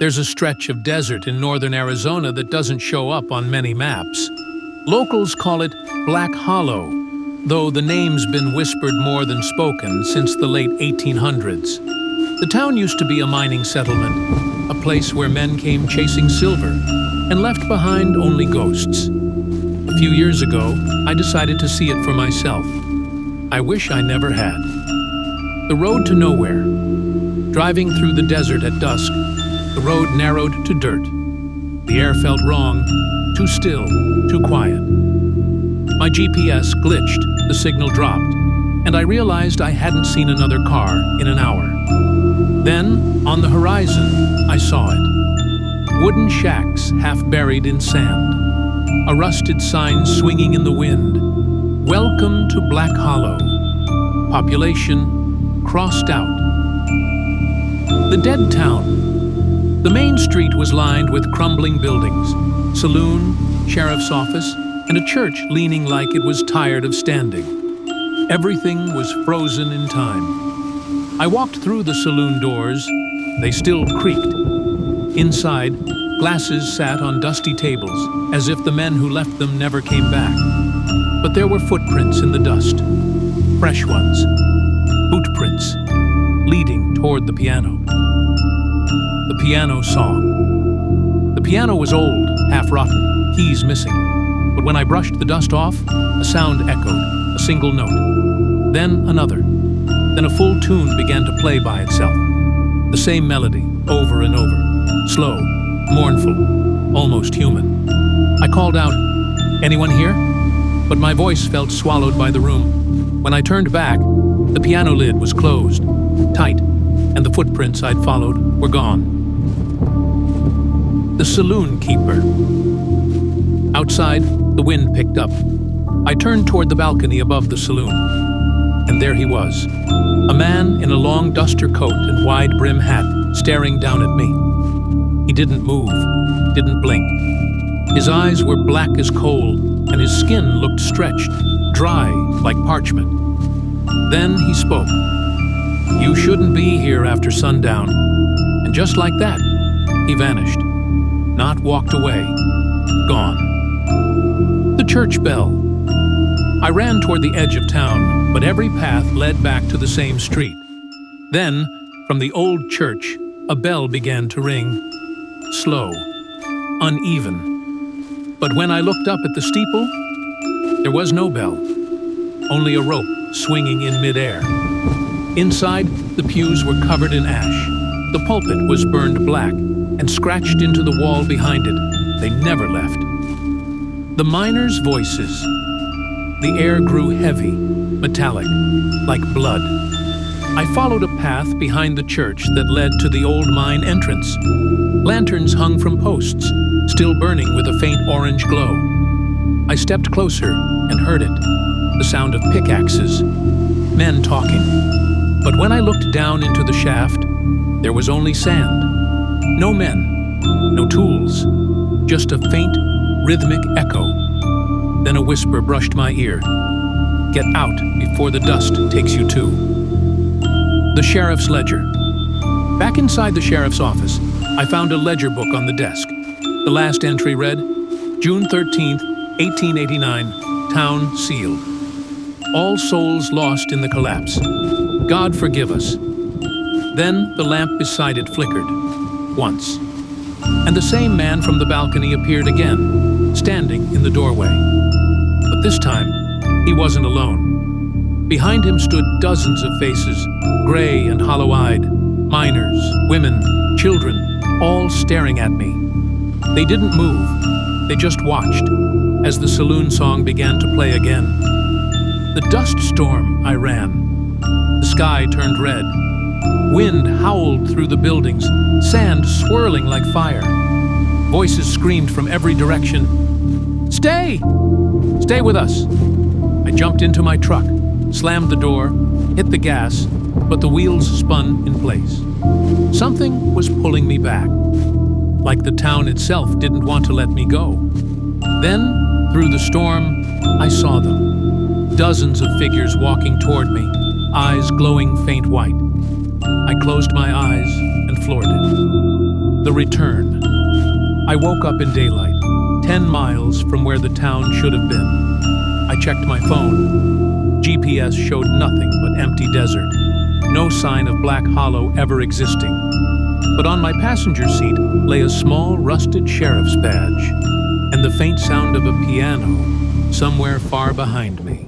There's a stretch of desert in northern Arizona that doesn't show up on many maps. Locals call it Black Hollow, though the name's been whispered more than spoken since the late 1800s. The town used to be a mining settlement, a place where men came chasing silver and left behind only ghosts. A few years ago, I decided to see it for myself. I wish I never had. The road to nowhere. Driving through the desert at dusk, the road narrowed to dirt. The air felt wrong, too still, too quiet. My GPS glitched, the signal dropped, and I realized I hadn't seen another car in an hour. Then, on the horizon, I saw it. Wooden shacks half buried in sand. A rusted sign swinging in the wind. Welcome to Black Hollow. Population crossed out. The dead town. The main street was lined with crumbling buildings, saloon, sheriff's office, and a church leaning like it was tired of standing. Everything was frozen in time. I walked through the saloon doors. They still creaked. Inside, glasses sat on dusty tables, as if the men who left them never came back. But there were footprints in the dust, fresh ones, boot prints, leading toward the piano. The piano song. The piano was old, half-rotten, keys missing. But when I brushed the dust off, a sound echoed, a single note. Then another. Then a full tune began to play by itself. The same melody, over and over. Slow, mournful, almost human. I called out, "Anyone here?" But my voice felt swallowed by the room. When I turned back, the piano lid was closed, tight, and the footprints I'd followed were gone. The saloon keeper. Outside, the wind picked up. I turned toward the balcony above the saloon, and there he was, a man in a long duster coat and wide brim hat, staring down at me. He didn't move, didn't blink. His eyes were black as coal, and his skin looked stretched, dry like parchment. Then he spoke. "You shouldn't be here after sundown." And just like that, he vanished. Not walked away, gone. The church bell. I ran toward the edge of town, but every path led back to the same street. Then, from the old church, a bell began to ring. Slow, uneven. But when I looked up at the steeple, there was no bell, only a rope swinging in midair. Inside, the pews were covered in ash. The pulpit was burned black and scratched into the wall behind it. They never left. The miners' voices. The air grew heavy, metallic, like blood. I followed a path behind the church that led to the old mine entrance. Lanterns hung from posts, still burning with a faint orange glow. I stepped closer and heard it, the sound of pickaxes, men talking. But when I looked down into the shaft, there was only sand. No men, no tools, just a faint, rhythmic echo. Then a whisper brushed my ear. "Get out before the dust takes you too." The sheriff's ledger. Back inside the sheriff's office, I found a ledger book on the desk. The last entry read, June 13th, 1889, town sealed. All souls lost in the collapse. God forgive us. Then the lamp beside it flickered, once. And the same man from the balcony appeared again, standing in the doorway. But this time, he wasn't alone. Behind him stood dozens of faces, gray and hollow-eyed, miners, women, children, all staring at me. They didn't move, they just watched, as the saloon song began to play again. The dust storm, I ran. The sky turned red. Wind howled through the buildings, sand swirling like fire. Voices screamed from every direction, "Stay! Stay with us!" I jumped into my truck, slammed the door, hit the gas, but the wheels spun in place. Something was pulling me back, like the town itself didn't want to let me go. Then, through the storm, I saw them. Dozens of figures walking toward me, eyes glowing faint white. I closed my eyes and floored it. The return. I woke up in daylight, 10 miles from where the town should have been. I checked my phone. GPS showed nothing but empty desert. No sign of Black Hollow ever existing. But on my passenger seat lay a small rusted sheriff's badge and the faint sound of a piano somewhere far behind me.